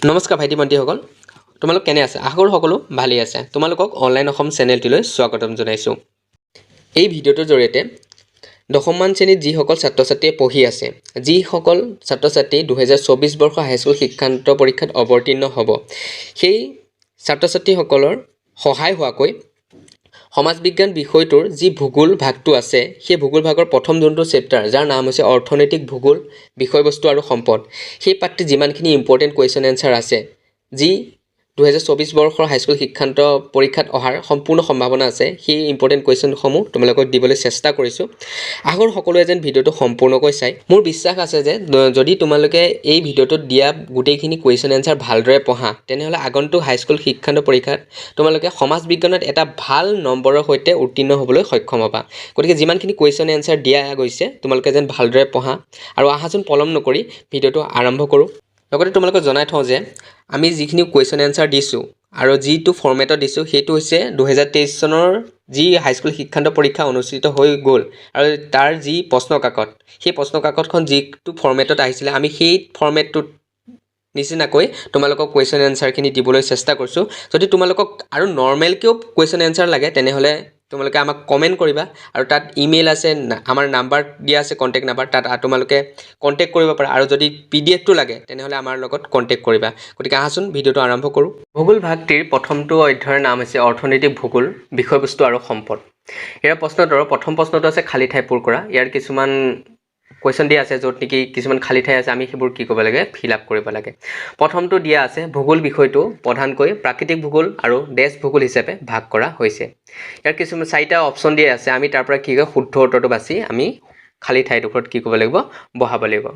নমস্কাৰ ভাইটি ভণ্টিসকল, তোমালোক কেনে আছে? আশা কৰোঁ সকলো ভালেই আছে। তোমালোকক অনলাইন অসম চেনেলটিলৈ স্বাগতম জনাইছোঁ। এই ভিডিঅ'টোৰ জৰিয়তে দশমমান শ্ৰেণীত যিসকল ছাত্ৰ ছাত্ৰীয়ে পঢ়ি আছে, যিসকল ছাত্ৰ ছাত্ৰী 2024 বৰ্ষ হাইস্কুল শিক্ষান্ত পৰীক্ষাত অৱতীৰ্ণ হ'ব, সেই ছাত্ৰ ছাত্ৰীসকলৰ সহায় হোৱাকৈ সমাজ বিজ্ঞান বিষয়টোৰ যি ভূগোল ভাগটো আছে, সেই ভূগোল ভাগৰ প্ৰথম যোনটো চেপ্টাৰ, যাৰ নাম হৈছে অৰ্থনৈতিক ভূগোল, বিষয়বস্তু আৰু সম্পদ, সেই পাঠটি যিমানখিনি ইম্পৰ্টেণ্ট কুৱেশ্যন এনচাৰ আছে, যি 2024 বৰ্ষৰ হাইস্কুল শিক্ষান্ত পৰীক্ষাত অহাৰ সম্পূৰ্ণ সম্ভাৱনা আছে, সেই ইম্পৰ্টেণ্ট কুৱেশ্যনসমূহ তোমালোকক দিবলৈ চেষ্টা কৰিছোঁ। আশা কৰোঁ সকলোৱে যেন ভিডিঅ'টো সম্পূৰ্ণকৈ চাই। মোৰ বিশ্বাস আছে যে যদি তোমালোকে এই ভিডিঅ'টোত দিয়া গোটেইখিনি কুৱেশ্যন এনচাৰ ভালদৰে পঢ়া, তেনেহ'লে আগন্তুক হাইস্কুল শিক্ষান্ত পৰীক্ষাত তোমালোকে সমাজ বিজ্ঞানত এটা ভাল নম্বৰৰ সৈতে উত্তীৰ্ণ হ'বলৈ সক্ষম হ'বা। গতিকে যিমানখিনি কুৱেশ্যন এনচাৰ দিয়া গৈছে, তোমালোকে যেন ভালদৰে পঢ়া। আৰু আহাচোন পলম নকৰি ভিডিঅ'টো আৰম্ভ কৰোঁ। লগতে তোমালোকক জনাই থওঁ যে আমি যিখিনি কুৱেশ্যন এনচাৰ দিছোঁ আৰু যিটো ফৰ্মেটত দিছোঁ, সেইটো হৈছে 2023 চনৰ যি হাইস্কুল শিক্ষান্ত পৰীক্ষা অনুষ্ঠিত হৈ গ'ল আৰু তাৰ যি প্ৰশ্নকাকত, সেই প্ৰশ্নকাকতখন যিটো ফৰ্মেটত আহিছিলে, আমি সেই ফৰ্মেটটোত নিচিনাকৈ তোমালোকক কুৱেশ্যন এনচাৰখিনি দিবলৈ চেষ্টা কৰিছোঁ। যদি তোমালোকক আৰু নৰ্মেলকৈও কুৱেশ্যন এনচাৰ লাগে, তেনেহ'লে তোমালোকে আমাক কমেণ্ট কৰিবা আৰু তাত ইমেইল আছে, আমাৰ নাম্বাৰ দিয়া আছে, কণ্টেক্ট নাম্বাৰ, তাত তোমালোকে কণ্টেক্ট কৰিব পাৰা। আৰু যদি PDF-টো লাগে, তেনেহ'লে আমাৰ লগত কণ্টেক্ট কৰিবা। গতিকে আহাচোন ভিডিঅ'টো আৰম্ভ কৰোঁ। ভূগোল ভাগটিৰ প্ৰথমটো অধ্যায়ৰ নাম হৈছে অৰ্থনৈতিক ভূগোল, বিষয়বস্তু আৰু সম্পদ। ইয়াৰ প্ৰশ্নটোৰ প্ৰথম প্ৰশ্নটো আছে খালী ঠাই পূৰ কৰা। ইয়াৰ কিছুমান কুৱেশ্যন দিয়া আছে, য'ত নেকি কিছুমান খালী ঠাই আছে, আমি সেইবোৰ কি কৰিব লাগে, ফিল আপ কৰিব লাগে। প্ৰথমটো দিয়া আছে ভূগোল বিষয়টো প্ৰধানকৈ প্ৰাকৃতিক ভূগোল আৰু দেশ ভূগোল হিচাপে ভাগ কৰা হৈছে। ইয়াৰ কিছুমান 4টা অপশ্যন দিয়া আছে, আমি তাৰ পৰা কি কয় শুদ্ধ উত্তৰটো বাছি আমি খালী ঠাইডোখৰত কি কৰিব লাগিব, বহাব লাগিব।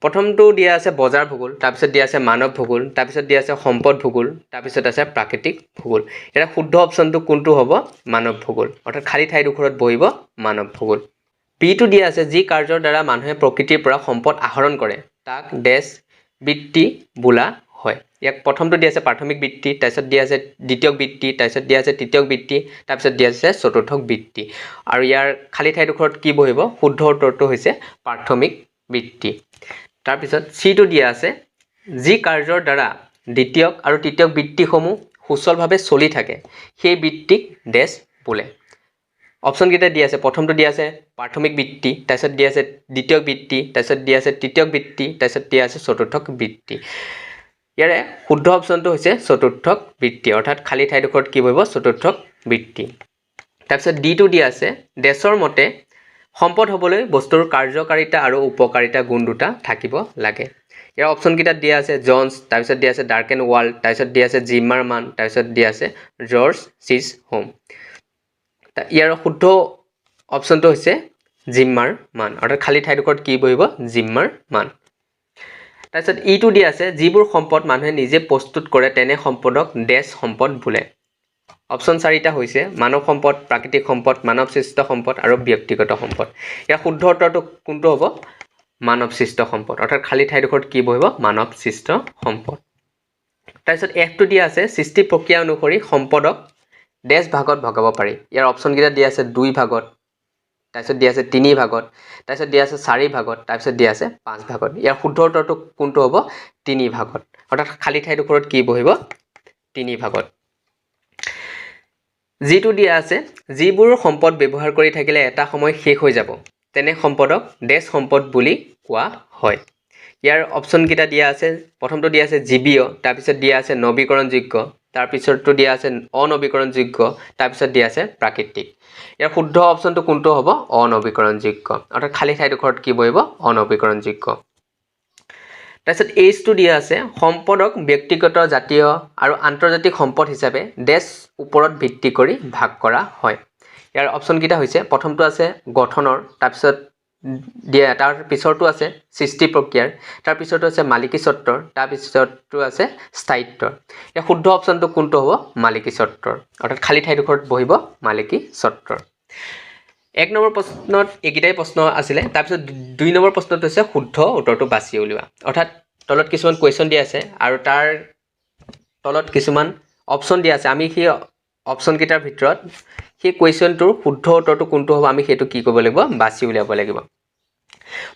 প্ৰথমটো দিয়া আছে বজাৰ ভূগোল, তাৰপিছত দিয়া আছে মানৱ ভূগোল, তাৰপিছত দিয়া আছে সম্পদ ভূগোল, তাৰপিছত আছে প্ৰাকৃতিক ভূগোল। এতিয়া শুদ্ধ অপশ্যনটো কোনটো হ'ব? মানৱ ভূগোল, অৰ্থাৎ খালী ঠাইডোখৰত বহিব মানৱ ভূগোল। Bটো দিয়া আছে যি কাৰ্যৰ দ্বাৰা মানুহে প্ৰকৃতিৰ পৰা সম্পদ আহৰণ কৰে, তাক দেশ বৃত্তি বোলা হয়। ইয়াক প্ৰথমটো দিয়া আছে প্ৰাথমিক বৃত্তি, তাৰপিছত দিয়া আছে দ্বিতীয়ক বৃত্তি, তাৰপিছত দিয়া আছে তৃতীয়ক বৃত্তি, তাৰপিছত দিয়া আছে চতুৰ্থক বৃত্তি। আৰু ইয়াৰ খালী ঠাইডোখৰত কি বহিব? শুদ্ধ উত্তৰটো হৈছে প্ৰাথমিক বৃত্তি। তাৰপিছত Cটো দিয়া আছে যি কাৰ্যৰ দ্বাৰা দ্বিতীয়ক আৰু তৃতীয়ক বৃত্তিসমূহ সুচলভাৱে চলি থাকে, সেই বৃত্তিক দেশ বোলে। অপশ্যনকেইটা দিয়া আছে, প্ৰথমটো দিয়া আছে প্ৰাথমিক বৃত্তি, তাৰপিছত দিয়া আছে দ্বিতীয়ক বৃত্তি, তাৰপিছত দিয়া আছে তৃতীয়ক বৃত্তি, তাৰপিছত দিয়া আছে চতুৰ্থক বৃত্তি। ইয়াৰে শুদ্ধ অপশ্যনটো হৈছে চতুৰ্থক বৃত্তি, অৰ্থাৎ খালী ঠাইডোখৰত কি বহিব? চতুৰ্থক বৃত্তি। তাৰপিছত Dটো দিয়া আছে দেশৰ মতে সম্পদ হ'বলৈ বস্তুৰ কাৰ্যকাৰিতা আৰু উপকাৰিতা গুণ দুটা থাকিব লাগে। ইয়াৰ অপশ্যনকেইটাত দিয়া আছে জনছ, তাৰপিছত দিয়া আছে ডাৰ্ক এণ্ড ৱাৰ্ল্ড, তাৰপিছত দিয়া আছে জিমাৰমান, তাৰপিছত দিয়া আছে জৰ্জ চিজ হোম। ইয়াৰ শুদ্ধ অপশ্যনটো হৈছে জিম্মাৰমান, অৰ্থাৎ খালী ঠাইডোখৰত কি বহিব? জিম্মাৰমান। তাৰপিছত Eটো দিয়া আছে যিবোৰ সম্পদ মানুহে নিজে প্ৰস্তুত কৰে, তেনে সম্পদক দেশ সম্পদ বোলে। অপশ্যন 4টা হৈছে মানৱ সম্পদ, প্ৰাকৃতিক সম্পদ, মানৱ সৃষ্ট সম্পদ আৰু ব্যক্তিগত সম্পদ। ইয়াৰ শুদ্ধ উত্তৰটো কোনটো হ'ব? মানৱ সৃষ্ট সম্পদ, অৰ্থাৎ খালী ঠাইডোখৰত কি বহিব? মানৱ সৃষ্ট সম্পদ। তাৰপিছত Fটো দিয়া আছে সৃষ্টি প্ৰক্ৰিয়া অনুসৰি সম্পদক দেশ ভাগত ভগাব পাৰি। ইয়াৰ অপশ্যনকেইটা দিয়া আছে 2 ভাগত, তাৰপিছত দিয়া আছে 3 ভাগত, তাৰপিছত দিয়া আছে 4 ভাগত, তাৰপিছত দিয়া আছে 5 ভাগত। ইয়াৰ শুদ্ধ উত্তৰটো কোনটো হ'ব? 3 ভাগত, অৰ্থাৎ খালী ঠাইডোখৰত কি বহিব? 3 ভাগত। যিটো দিয়া আছে যিবোৰ সম্পদ ব্যৱহাৰ কৰি থাকিলে এটা সময় শেষ হৈ যাব, তেনে সম্পদক দেশ সম্পদ বুলি কোৱা হয়। ইয়াৰ অপশ্যনকেইটা দিয়া আছে, প্ৰথমটো দিয়া আছে জীৱীয়, তাৰপিছত দিয়া আছে নৱীকৰণযোগ্য, তাৰপিছতটো দিয়া আছে অনৱীকৰণযোগ্য, তাৰপিছত দিয়া আছে প্ৰাকৃতিক। ইয়াৰ শুদ্ধ অপশ্যনটো কোনটো হ'ব? অনৱীকৰণযোগ্য, অৰ্থাৎ খালী ঠাইডোখৰত কি বহিব? অনৱীকৰণযোগ্য। তাৰপিছত Hটো দিয়া আছে সম্পদক ব্যক্তিগত, জাতীয় আৰু আন্তৰ্জাতিক সম্পদ হিচাপে দেশ ওপৰত ভিত্তি কৰি ভাগ কৰা হয়। ইয়াৰ অপশ্যনকেইটা হৈছে প্ৰথমটো আছে গঠনৰ, তাৰপিছত তাৰ পিছৰটো আছে সৃষ্টি প্ৰক্ৰিয়াৰ, তাৰপিছৰটো আছে মালিকী স্বত্বৰ, তাৰপিছৰটো আছে স্থায়িত্বৰ। ইয়াৰ শুদ্ধ অপশ্যনটো কোনটো হ'ব? মালিকী স্বত্বৰ, অৰ্থাৎ খালী ঠাইডোখৰত বহিব মালিকী স্বত্বৰ। 1 নম্বৰ প্ৰশ্নত এইকেইটাই প্ৰশ্ন আছিলে। তাৰপিছত 2 নম্বৰ প্ৰশ্নটো হৈছে শুদ্ধ উত্তৰটো বাছি উলিওৱা, অৰ্থাৎ তলত কিছুমান কুৱেশ্যন দিয়া আছে আৰু তাৰ তলত কিছুমান অপশ্যন দিয়া আছে। আমি সেই অপশ্যনকেইটাৰ ভিতৰত সেই কুৱেশ্যনটোৰ শুদ্ধ উত্তৰটো কোনটো হ'ব, আমি সেইটো কি কৰিব লাগিব? বাছি উলিয়াব লাগিব।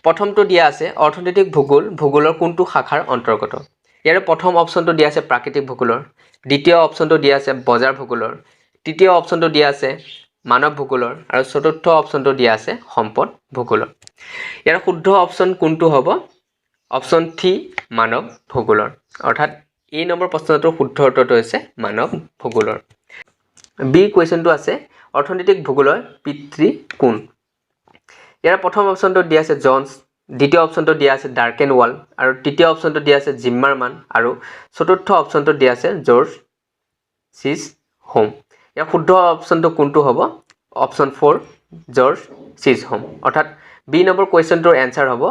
প্ৰথমটো দিয়া আছে অৰ্থনৈতিক ভূগোল ভূগোলৰ কোনটো শাখাৰ অন্তৰ্গত? ইয়াৰে প্ৰথম অপশ্যনটো দিয়া আছে প্ৰাকৃতিক ভূগোলৰ, দ্বিতীয় অপশ্যনটো দিয়া আছে বজাৰ ভূগোলৰ, তৃতীয় অপশ্যনটো দিয়া আছে মানৱ ভূগোলৰ আৰু চতুৰ্থ অপশ্যনটো দিয়া আছে সম্পদ ভূগোলৰ। ইয়াৰ শুদ্ধ অপশ্যন কোনটো হ'ব? অপশ্যন 3 মানৱ ভূগোলৰ। অৰ্থাৎ এই নম্বৰ প্ৰশ্নটোৰ শুদ্ধ উত্তৰটো হৈছে মানৱ ভূগোলৰ। বি কুৱেশ্যনটো আছে অৰ্থনৈতিক ভূগোলৰ পিতৃ কোন? ইয়াৰ প্ৰথম অপশ্যনটো দিয়া আছে জনছ, দ্বিতীয় অপশ্যনটো দিয়া আছে ডাৰ্কেনৱাল আৰু তৃতীয় অপশ্যনটো দিয়া আছে জিম্মাৰমান আৰু চতুৰ্থ অপশ্যনটো দিয়া আছে জৰ্জ চিজ হোম। ইয়াৰ শুদ্ধ অপশ্যনটো কোনটো হ'ব? অপশ্যন 4 জৰ্জ চিজ হোম। অৰ্থাৎ বি নম্বৰ কুৱেশ্যনটোৰ এনচাৰ হ'ব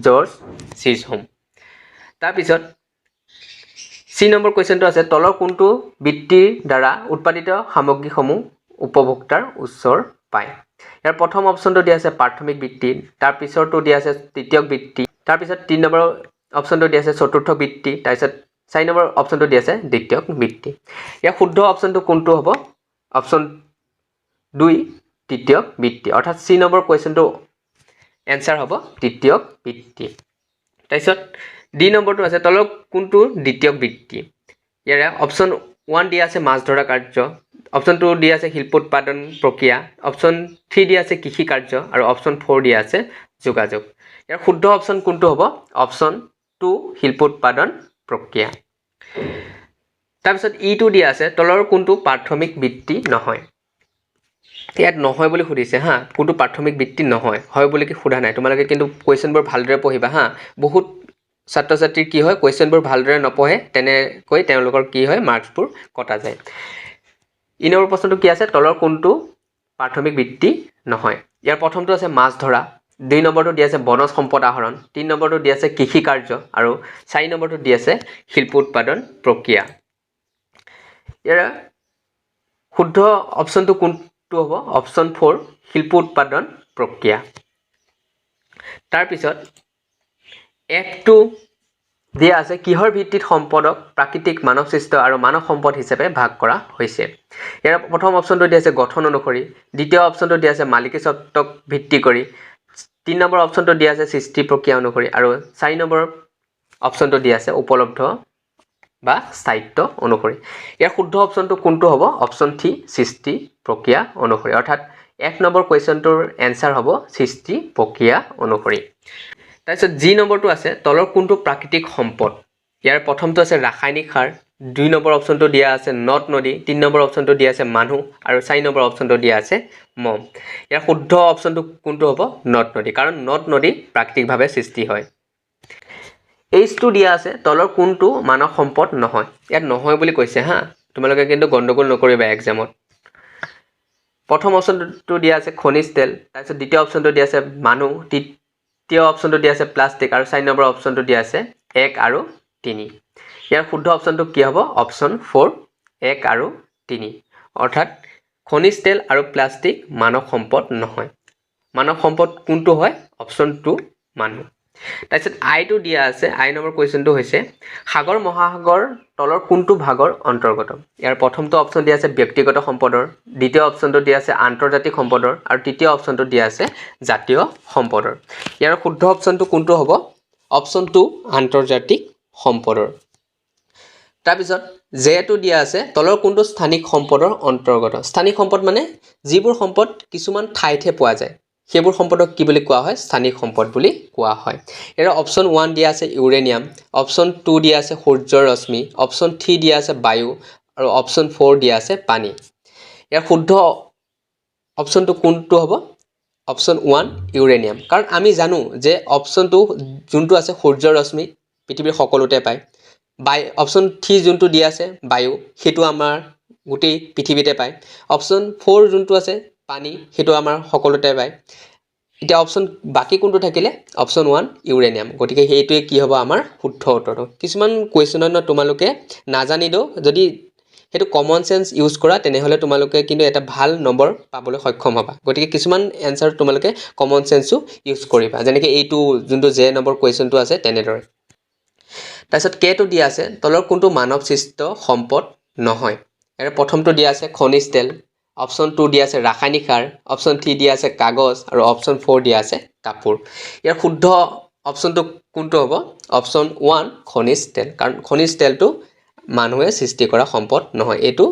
জৰ্জ চিজ হোম। তাৰপিছত চি নম্বৰ কুৱেশ্যনটো আছে তলৰ কোনটো বৃত্তিৰ দ্বাৰা উৎপাদিত সামগ্ৰীসমূহ উপভোক্তাৰ ওচৰ পায়? ইয়াৰ প্ৰথম অপশ্যনটো দিয়া আছে প্ৰাথমিক বৃত্তি, তাৰপিছৰটো দিয়া আছে তৃতীয়ক বৃত্তি, তাৰপিছত 3 নম্বৰ অপশ্যনটো দিয়া আছে চতুৰ্থ বৃত্তি, তাৰপিছত 4 নম্বৰ অপশ্যনটো দিয়া আছে দ্বিতীয়ক বৃত্তি। ইয়াৰ শুদ্ধ অপশ্যনটো কোনটো হ'ব? অপশ্যন 2 তৃতীয়ক বৃত্তি। অৰ্থাৎ চি নম্বৰ কুৱেশ্যনটো এনচাৰ হ'ব তৃতীয়ক বৃত্তি। তাৰপিছত ডি নম্বৰটো আছে তলৰ কোনটো দ্বিতীয়ক বৃত্তি? ইয়াৰে অপশ্যন 1 দিয়া আছে মাছ ধৰা কাৰ্য, অপশ্যন 2 দিয়া আছে শিল্প উৎপাদন প্ৰক্ৰিয়া, অপশ্যন 3 দিয়া আছে কৃষি কাৰ্য আৰু অপশ্যন 4 দিয়া আছে যোগাযোগ। ইয়াৰ শুদ্ধ অপশ্যন কোনটো হ'ব? অপশ্যন 2 শিল্প উৎপাদন প্ৰক্ৰিয়া। তাৰপিছত ইটো দিয়া আছে তলৰ কোনটো প্ৰাথমিক বৃত্তি নহয়? ইয়াত নহয় বুলি সুধিছে হা, কোনটো প্ৰাথমিক বৃত্তি নহয়, হয় বুলি কি সোধা নাই। তোমালোকে কিন্তু কুৱেশ্যনবোৰ ভালদৰে পঢ়িবা হা। বহুত ছাত্ৰ ছাত্ৰীৰ কি হয় কুৱেশ্যনবোৰ ভালদৰে নপঢ়ে, তেনেকৈ তেওঁলোকৰ কি হয় মাৰ্কছবোৰ কটা যায়। ই নম্বৰ প্ৰশ্নটো কি আছে তলৰ কোনটো প্ৰাথমিক বৃত্তি নহয়? ইয়াৰ প্ৰথমটো আছে মাছ ধৰা, 2 নম্বৰটো দিয়া আছে বনজ সম্পদ আহৰণ, 3 নম্বৰটো দিয়া আছে কৃষি কাৰ্য আৰু 4 নম্বৰটো দিয়া আছে শিল্প উৎপাদন প্ৰক্ৰিয়া। ইয়াৰ শুদ্ধ অপশ্যনটো কোনটো হ'ব? অপশ্যন 4 শিল্প উৎপাদন প্ৰক্ৰিয়া। তাৰপিছত F2 দিয়া আছে কিহৰ ভিত্তিত সম্পদক প্ৰাকৃতিক মানৱসৃষ্ট আৰু মানৱ সম্পদ হিচাপে ভাগ কৰা হৈছে? ইয়াৰ প্ৰথম অপশ্যনটো দিয়া আছে গঠন অনুসৰি, দ্বিতীয় অপশ্যনটো দিয়া আছে মালিকী স্বত্বক ভিত্তি কৰি, 3 নম্বৰ অপশ্যনটো দিয়া আছে সৃষ্টি প্ৰক্ৰিয়া অনুসৰি আৰু 4 নম্বৰ অপশ্যনটো দিয়া আছে উপলব্ধ বা স্থায়িত্ব অনুসৰি। ইয়াৰ শুদ্ধ অপশ্যনটো কোনটো হ'ব? অপশ্যন 3 সৃষ্টি প্ৰক্ৰিয়া অনুসৰি। অৰ্থাৎ 1 নম্বৰ কুৱেশ্যনটোৰ এনচাৰ হ'ব সৃষ্টি প্ৰক্ৰিয়া অনুসৰি। তাৰপিছত জি নম্বৰটো আছে তলৰ কোনটো প্ৰাকৃতিক সম্পদ? ইয়াৰ প্ৰথমটো আছে ৰাসায়নিক সাৰ, 2 নম্বৰ অপশ্যনটো দিয়া আছে নদ নদী, 3 নম্বৰ অপশ্যনটো দিয়া আছে মানুহ আৰু 4 নম্বৰ অপশ্যনটো দিয়া আছে মম। ইয়াৰ শুদ্ধ অপশ্যনটো কোনটো হ'ব? নদ নদী, কাৰণ নদ নদী প্ৰাকৃতিকভাৱে সৃষ্টি হয়। H2 দিয়া আছে তলৰ কোনটো মানৱ সম্পদ নহয়? ইয়াত নহয় বুলি কৈছে হা, তোমালোকে কিন্তু গণ্ডগোল নকৰিবা এক্সামত। প্ৰথম অপশ্যনটো দিয়া আছে খনিজ তেল, তাৰপিছত দ্বিতীয় অপশ্যনটো দিয়া আছে মানুহ, তৃতীয় অপশ্যনটো দিয়া আছে প্লাষ্টিক আৰু 4 নম্বৰ অপশ্যনটো দিয়া আছে 1 আৰু 3। ইয়াৰ শুদ্ধ অপশ্যনটো কি হ'ব? অপশ্যন 4 1 আৰু 3। অৰ্থাৎ খনিজ তেল আৰু প্লাষ্টিক মানৱ সম্পদ নহয়। মানৱ সম্পদ কোনটো হয়? অপশ্যন 2 মানুহ। তাৰপিছত আইটো দিয়া আছে, আই নম্বৰ কুৱেশ্যনটো হৈছে সাগৰ মহাসাগৰ তলৰ কোনটো ভাগৰ অন্তৰ্গত? ইয়াৰ প্ৰথমটো অপশ্যন দিয়া আছে ব্যক্তিগত সম্পদৰ, দ্বিতীয় অপশ্যনটো দিয়া আছে আন্তৰ্জাতিক সম্পদৰ আৰু তৃতীয় অপশ্যনটো দিয়া আছে জাতীয় সম্পদৰ। ইয়াৰ শুদ্ধ অপশ্যনটো কোনটো হ'ব? অপশ্যন 2 আন্তৰ্জাতিক সম্পদৰ। তাৰপিছত জেটো দিয়া আছে তলৰ কোনটো স্থানিক সম্পদৰ অন্তৰ্গত? স্থানিক সম্পদ মানে যিবোৰ সম্পদ কিছুমান ঠাইতহে পোৱা যায়, সেইবোৰ সম্পদক কি বুলি কোৱা হয়? স্থানিক সম্পদ বুলি কোৱা হয়। ইয়াৰ অপশ্যন 1 দিয়া আছে ইউৰেনিয়াম, অপশ্যন 2 দিয়া আছে সূৰ্যৰ ৰশ্মি, অপশ্যন 3 দিয়া আছে বায়ু আৰু অপশ্যন 4 দিয়া আছে পানী। ইয়াৰ শুদ্ধ অপশ্যনটো কোনটো হ'ব? অপশ্যন 1 ইউৰেনিয়াম, কাৰণ আমি জানো যে অপশ্যনটো যোনটো আছে সূৰ্যৰ ৰশ্মি পৃথিৱীৰ সকলোতে পায়। অপশ্যন 3 যোনটো দিয়া আছে বায়ু, সেইটো আমাৰ গোটেই পৃথিৱীতে পায়। অপশ্যন 4 যোনটো আছে পানী, সেইটো আমাৰ সকলোতে পায়। এতিয়া অপশ্যন বাকী কোনটো থাকিলে? Option 1 uranium. গতিকে সেইটোৱে কি হ'ব আমাৰ শুদ্ধ উত্তৰটো। কিছুমান কুৱেশ্যনত তোমালোকে নাজানিলেও যদি সেইটো কমন চেন্স ইউজ কৰা তেনেহ'লে তোমালোকে কিন্তু এটা ভাল নম্বৰ পাবলৈ সক্ষম হ'বা। গতিকে কিছুমান এনচাৰ তোমালোকে কমন চেন্সো ইউজ কৰিবা, যেনেকৈ এইটো যোনটো জে নম্বৰ কুৱেশ্যনটো আছে তেনেদৰে। তাৰপিছত কেটো দিয়া আছে তলৰ কোনটো মানৱ সৃষ্ট সম্পদ নহয়? ইয়াৰ প্ৰথমটো দিয়া আছে খনিজ তেল, অপশ্যন 2 দিয়া আছে ৰাসায়নিক সাৰ, অপশ্যন 3 দিয়া আছে কাগজ আৰু অপশ্যন 4 দিয়া আছে কাপোৰ। ইয়াৰ শুদ্ধ অপশ্যনটো কোনটো হ'ব অপশ্যন 1 খনিজ তেল কাৰণ খনিজ তেলটো মানুহে সৃষ্টি কৰা সম্পদ নহয় এটো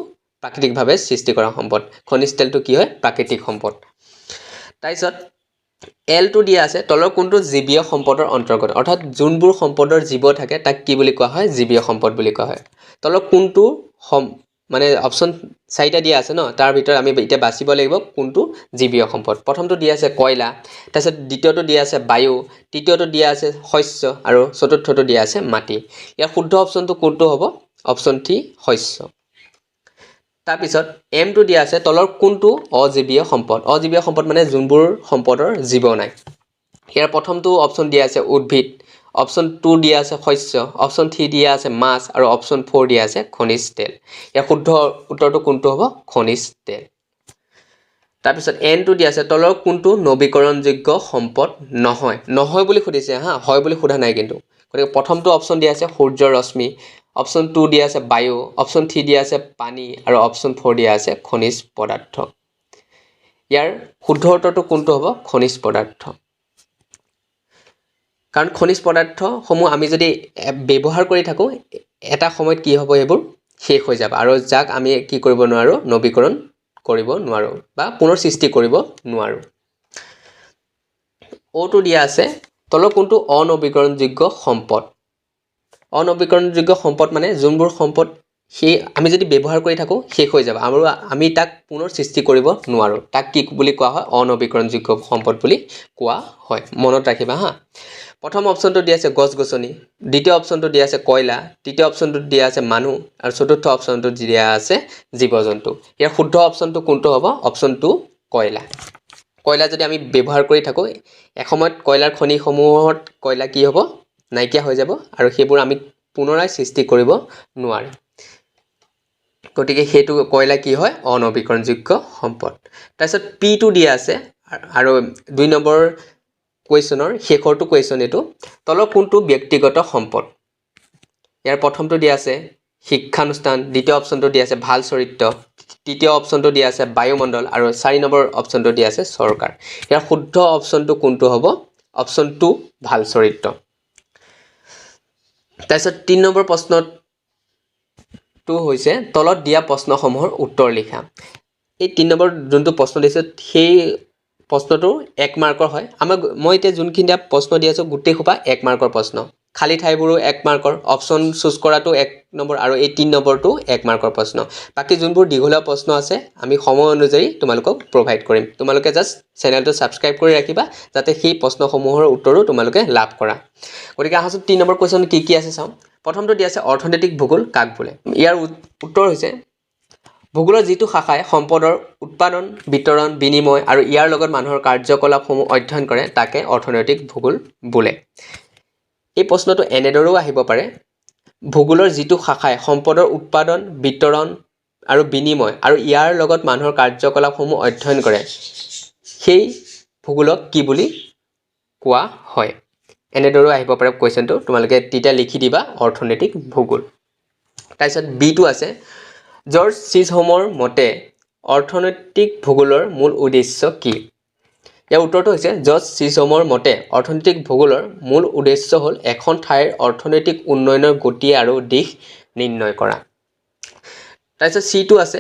প্ৰাকৃতিকভাৱে সৃষ্টি কৰা সম্পদ খনিজ তেলটো কি হয় প্ৰাকৃতিক সম্পদ তাৰপিছত L2 দিয়া আছে তলৰ কোনটো জীৱীয় সম্পদৰ অন্তৰ্গত অৰ্থাৎ যোনবোৰ সম্পদৰ জীৱ থাকে তাক কি বুলি কোৱা হয় জীৱীয় সম্পদ বুলি কোৱা হয় তলৰ কোনটো মানে অপশ্যন 4টা দিয়া আছে ন তাৰ ভিতৰত আমি এতিয়া বাছিব লাগিব কোনটো জীৱীয় সম্পদ প্ৰথমটো দিয়া আছে কয়লা তাৰপিছত দ্বিতীয়টো দিয়া আছে বায়ু তৃতীয়টো দিয়া আছে শস্য আৰু চতুৰ্থটো দিয়া আছে মাটি ইয়াৰ শুদ্ধ অপশ্যনটো কোনটো হ'ব অপশ্যন 3 শস্য তাৰপিছত M2 দিয়া আছে তলৰ কোনটো অজীৱীয় সম্পদ মানে যোনবোৰ সম্পদৰ জীৱ নাই ইয়াৰ প্ৰথমটো অপশ্যন দিয়া আছে উদ্ভিদ অপশ্যন 2 দিয়া আছে শস্য অপশ্যন 3 দিয়া আছে মাছ আৰু অপশ্যন 4 দিয়া আছে খনিজ তেল ইয়াৰ শুদ্ধ উত্তৰটো কোনটো হ'ব খনিজ তেল তাৰপিছত N2 দিয়া আছে তলৰ কোনটো নৱীকৰণযোগ্য সম্পদ নহয় বুলি সুধিছে হা হয় বুলি সোধা নাই কিন্তু গতিকে প্ৰথমটো অপশ্যন দিয়া আছে সূৰ্যৰ ৰশ্মি অপশ্যন 2 দিয়া আছে বায়ু অপশ্যন 3 দিয়া আছে পানী আৰু অপশ্যন 4 দিয়া আছে খনিজ পদাৰ্থ ইয়াৰ শুদ্ধ উত্তৰটো কোনটো হ'ব খনিজ পদাৰ্থ কাৰণ খনিজ পদাৰ্থ সমূহ আমি যদি ব্যৱহাৰ কৰি থাকো এটা সময়ত কি হ'ব এবোৰ শেষ হৈ যাব আৰু যাক আমি কি কৰিব নোৱাৰো নৱীকৰণ কৰিব নোৱাৰো বা পুনৰ সৃষ্টি কৰিব নোৱাৰো O2 দিয়া আছে তলৰ কোনটো অনৱীকৰণযোগ্য সম্পদ মানে যোনবোৰ সম্পদ আমি যদি ব্যৱহাৰ কৰি থাকো শেষ হৈ যাব আৰু আমি তাক পুনৰ সৃষ্টি কৰিব নোৱাৰো তাক কি বুলি কোৱা হয় অনৱীকৰণযোগ্য সম্পদ বুলি কোৱা হয় মনত ৰাখিবা হা প্ৰথম অপশ্যনটো দিয়া আছে গছ-গছনি দ্বিতীয় অপশ্যনটো দিয়া আছে কয়লা তৃতীয় অপশ্যনটো দিয়া আছে মানুহ আৰু চতুৰ্থ অপশ্যনটো দিয়া আছে জীৱ-জন্তু ইয়াৰ শুদ্ধ অপশ্যনটো কোনটো হ'ব অপশ্যন 2 কয়লা যদি আমি ব্যৱহাৰ কৰি থাকো এসময়ত কয়লাৰ খনিসমূহত কয়লা কি হ'ব নাইকিয়া হৈ যাব আৰু সেইবোৰ আমি পুনৰাই সৃষ্টি কৰিব নোৱাৰিম গতিকে হেতু কয়লা কি হয় অনৱীকৰণযোগ্য সম্পদ তাৰপিছত P2 দিয়া আছে আৰু 2 নম্বৰ কোৱেশ্চনৰ শেষৰটো কোৱেশ্চন এটো তলৰ কোনটো ব্যক্তিগত সম্পদ ইয়াৰ প্ৰথমটো দিয়া আছে শিক্ষানুষ্ঠান দ্বিতীয় অপশ্যনটো দিয়া আছে ভাল চৰিত্ৰ তৃতীয় অপশ্যনটো দিয়া আছে বায়ুমণ্ডল আৰু 4 নম্বৰ অপশ্যনটো দিয়া আছে চৰকাৰ ইয়াৰ শুদ্ধ অপশ্যনটো কোনটো হ'ব অপশ্যন 2 ভাল চৰিত্ৰ তাৰপিছত 3 নম্বৰ প্ৰশ্নটো হৈছে তলত দিয়া প্ৰশ্নসমূহৰ উত্তৰ লিখা এই 3 নম্বৰ যোনটো প্ৰশ্ন দিছে সেই প্ৰশ্নটো 1 মাৰ্কৰ হয় মই এতিয়া যোনখিনি প্ৰশ্ন দি আছো গুটেই খোপা 1 মাৰ্কৰ প্ৰশ্ন খালি ঠাইবোৰো 1 মাৰ্কৰ অপশ্যন চুজ কৰাটো 1 নম্বৰ আৰু এই 3 নম্বৰটো 1 মাৰ্কৰ প্ৰশ্ন বাকি যোনবোৰ দীঘলীয়া প্ৰশ্ন আছে আমি সময় অনুযায়ী তোমালোকক প্ৰভাইড কৰিম তোমালোকে জাস্ট চেনেলটো সাবস্ক্ৰাইব কৰি ৰাখিবা যাতে সেই প্ৰশ্নসমূহৰ উত্তৰো তোমালোকে লাভ কৰা গতিকে আহাছো 3 নম্বৰ কোৱেশ্চন কি আছে চাও প্ৰথমটো দি আছে অৰ্থনৈতিক ভূগোল কাক বোলে ইয়াৰ উত্তৰ হৈছে ভূগোলৰ যিটো শাখাই সম্পদৰ উৎপাদন বিতৰণ বিনিময় আৰু ইয়াৰ লগত মানুহৰ কাৰ্যকলাপসমূহ অধ্যয়ন কৰে তাকে অৰ্থনৈতিক ভূগোল বোলে এই প্ৰশ্নটো এনেদৰেও আহিব পাৰে ভূগোলৰ যিটো শাখাই সম্পদৰ উৎপাদন বিতৰণ আৰু বিনিময় আৰু ইয়াৰ লগত মানুহৰ কাৰ্যকলাপসমূহ অধ্যয়ন কৰে সেই ভূগোলক কি বুলি কোৱা হয় এনেদৰেও আহিব পাৰে কোৱেশ্চনটো তোমালোকে তিতা লিখি দিবা অৰ্থনৈতিক ভূগোল তাৰপিছত B2 আছে জৰ্জ চিজহোমৰ মতে অৰ্থনৈতিক ভূগোলৰ মূল উদ্দেশ্য কি ইয়াৰ উত্তৰটো হৈছে জৰ্জ চিজহোমৰ মতে অৰ্থনৈতিক ভূগোলৰ মূল উদ্দেশ্য হ'ল এখন ঠাইৰ অৰ্থনৈতিক উন্নয়নৰ গতি আৰু দিশ নিৰ্ণয় কৰা তাৰপিছত C2 আছে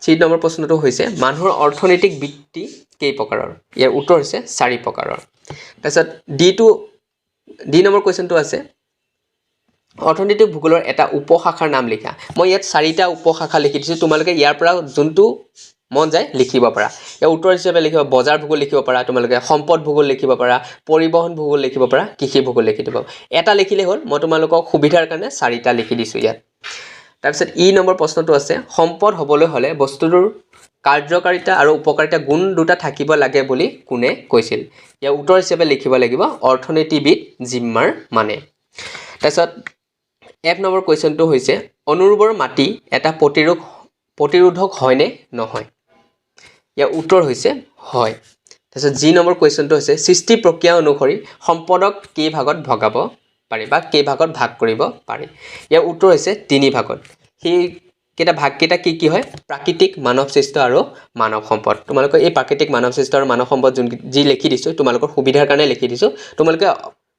3 নম্বৰ প্ৰশ্নটো হৈছে মানুহৰ অৰ্থনৈতিক বৃত্তি কেই প্ৰকাৰৰ ইয়াৰ উত্তৰ হৈছে 4 প্ৰকাৰৰ তাৰপিছত D নম্বৰ কোৱেশ্চনটো আছে অৰ্থনৈতিক ভূগোলৰ এটা উপশাখাৰ নাম লিখা মই ইয়াত 4টা উপশাখা লিখি দিছো তোমালোকে ইয়াৰ পৰা যোনটো মন যায় লিখিব পাৰা এই উত্তৰ হিচাপে লিখিব বজাৰ ভূগোল লিখিব পাৰা তোমালোকে সম্পদ ভূগোল লিখিব পাৰা পৰিবহন ভূগোল লিখিব পাৰা কৃষি ভূগোল লিখি দিব এটা লিখিলে হ'ল মই তোমালোকক সুবিধাৰ কাৰণে 4টা লিখি দিছো ইয়াত তাৰপিছত E নম্বৰ প্ৰশ্নটো আছে সম্পদ হ'বলৈ হলে বস্তুটোৰ কাৰ্যকাৰিতা আৰু উপকাৰিতা গুণ দুটা থাকিব লাগে বুলি কোনে কৈছিল ইয়াৰ উত্তৰ হিচাপে লিখিব লাগিব অৰ্থনীতিবিদ জিম্মাৰ মানে তাৰপিছত F নম্বৰ কোৱেশ্চনটো হৈছে অনুৰ্বৰ মাটি এটা প্ৰতিৰোধক হয় নে নহয় ইয়াৰ উত্তৰ হৈছে হয় তাৰপিছত G নম্বৰ কুৱেশ্যনটো হৈছে সৃষ্টি প্ৰক্ৰিয়া অনুসৰি সম্পদক কেই ভাগত ভগাব পাৰি বা কেই ভাগত ভাগ কৰিব পাৰি ইয়াৰ উত্তৰ হৈছে 3 ভাগত সেই কেটা ভাগ কেটা কি হয় প্ৰাকৃতিক মানৱ সৃষ্ট আৰু মানৱ সম্পদ তোমালোকে এই প্ৰাকৃতিক মানৱ সৃষ্ট আৰু মানৱ সম্পদ যি লিখি দিছো তোমালোকৰ সুবিধাৰ কাৰণে লিখি দিছো তোমালোকে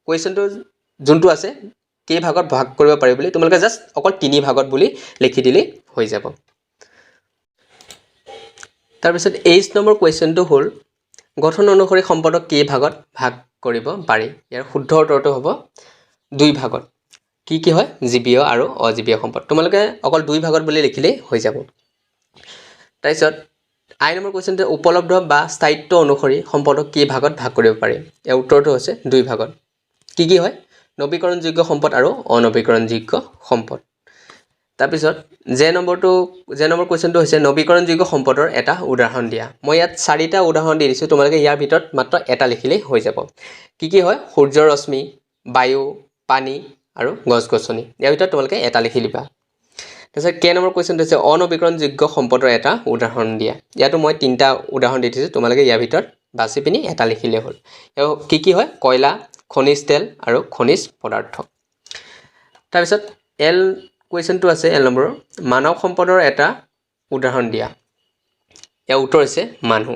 কুৱেশ্যনটো যোনটো আছে কেই ভাগত ভাগ কৰিব পাৰি বুলি তোমালোকে জাস্ট অকল 3 ভাগত বুলি লিখি দিলে হৈ যাব তাৰপিছত 8 নম্বৰ কুৱেশ্যনটো হ'ল গঠন অনুসৰি সম্পদক কেই ভাগত ভাগ কৰিব পাৰি ইয়াৰ শুদ্ধ উত্তৰটো হ'ব 2 ভাগত কি হয় জীৱীয় আৰু অজীৱীয় সম্পদ তোমালোকে অকল 2 ভাগত বুলি লিখিলে হৈ যাব তাৰপিছত আই নম্বৰ কুৱেশ্যনটো উপলব্ধ বা স্থায়িত্ব অনুসৰি সম্পদক কেই ভাগত ভাগ কৰিব পাৰি ইয়াৰ উত্তৰটো হৈছে 2 ভাগত কি হয় নৱীকৰণযোগ্য সম্পদ আৰু অনৱীকৰণযোগ্য সম্পদ তাৰপিছত যে নম্বৰ কুৱেশ্যনটো হৈছে নৱীকৰণযোগ্য সম্পদৰ এটা উদাহৰণ দিয়া মই ইয়াত 4টা উদাহৰণ দি দিছো তোমালোকে ইয়াৰ ভিতৰত মাত্ৰ এটা লিখিলেই হৈ যাব কি হয় সূৰ্যৰ ৰশ্মি বায়ু পানী আৰু গছ-গছনি ইয়াৰ ভিতৰত তোমালোকে এটা লিখি দিবা তাৰপিছত কে নম্বৰ কুৱেশ্যনটো হৈছে অনৱীকৰণযোগ্য সম্পদৰ এটা উদাহৰণ দিয়া ইয়াতো মই 3টা উদাহৰণ দি দিছো তোমালোকে ইয়াৰ ভিতৰত বাছি পিনি এটা লিখিলে হ'ল কি হয় কয়লা খনিজ তেল আৰু খনিজ পদাৰ্থ তাৰপিছত এল কুৱেশ্যনটো আছে এল নম্বৰ মানৱ সম্পদৰ এটা উদাহৰণ দিয়া ইয়াৰ উত্তৰ হৈছে মানুহ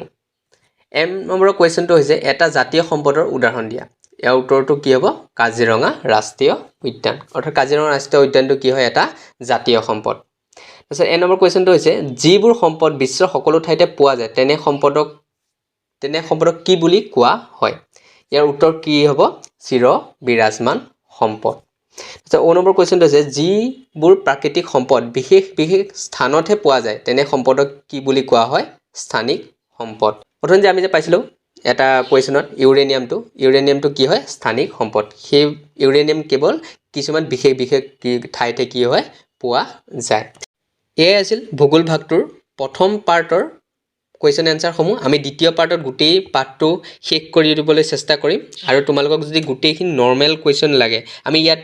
এম নম্বৰৰ কুৱেশ্যনটো হৈছে এটা জাতীয় সম্পদৰ উদাহৰণ দিয়া ইয়াৰ উত্তৰটো কি হ'ব কাজিৰঙা ৰাষ্ট্ৰীয় উদ্যান অৰ্থাৎ কাজিৰঙা ৰাষ্ট্ৰীয় উদ্যানটো কি হয় এটা জাতীয় সম্পদ তাৰপিছত এ নম্বৰ কুৱেশ্যনটো হৈছে যিবোৰ সম্পদ বিশ্বৰ সকলো ঠাইতে পোৱা যায় তেনে সম্পদক কি বুলি কোৱা হয় ইয়াৰ উত্তৰ কি হ'ব চিৰ বিৰাজমান সম্পদ তাৰপিছত অ নম্বৰ কুৱেশ্যনটো হৈছে যিবোৰ প্ৰাকৃতিক সম্পদ বিশেষ স্থানতহে পোৱা যায় তেনে সম্পদক কি বুলি কোৱা হয় স্থানিক সম্পদ প্ৰথম যে আমি যে পাইছিলো এটা কুৱেশ্যনত ইউৰেনিয়ামটো কি হয় স্থানিক সম্পদ সেই ইউৰেনিয়াম কেৱল কিছুমান বিশেষ ঠাইতে কি হয় পোৱা যায় এয়াই আছিল ভূগোল ভাগটোৰ প্ৰথম পাৰ্টৰ কুৱেশ্যন এনসাৰ সমূহ আমি দ্বিতীয় পাৰ্টত গোটেই পাঠটো শেষ কৰি দিবলৈ চেষ্টা কৰিম আৰু তোমালোকক যদি গোটেইখিনি নৰ্মেল কুৱেশ্যন লাগে আমি ইয়াত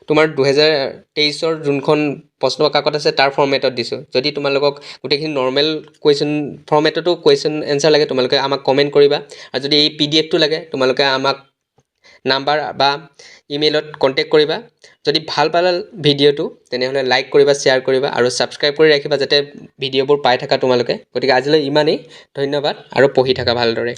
তোমাৰ 2023ৰ যোনখন প্ৰশ্ন কাকত আছে তাৰ ফৰ্মেটত দিছো যদি তোমালোকক গোটেইখিনি নৰ্মেল কুৱেশ্যন ফৰ্মেটতো কুৱেশ্যন এনসাৰ লাগে তোমালোকে আমাক কমেন্ট কৰিবা আৰু যদি এই পিডিএফটো লাগে তোমালোকে আমাক নাম্বাৰ বা ইমেইলত কন্টেক্ট কৰিবা যদি ভাল পালা ভিডিঅটো তেনেহলে লাইক কৰিবা শেয়াৰ কৰিবা আৰু সাবস্ক্ৰাইব কৰি ৰাখিবা যাতে ভিডিঅবোৰ পাই থাকা তোমালোকে গতিকে আজিলৈ ইমানেই ধন্যবাদ আৰু পঢ়ি থাকা ভালদৰে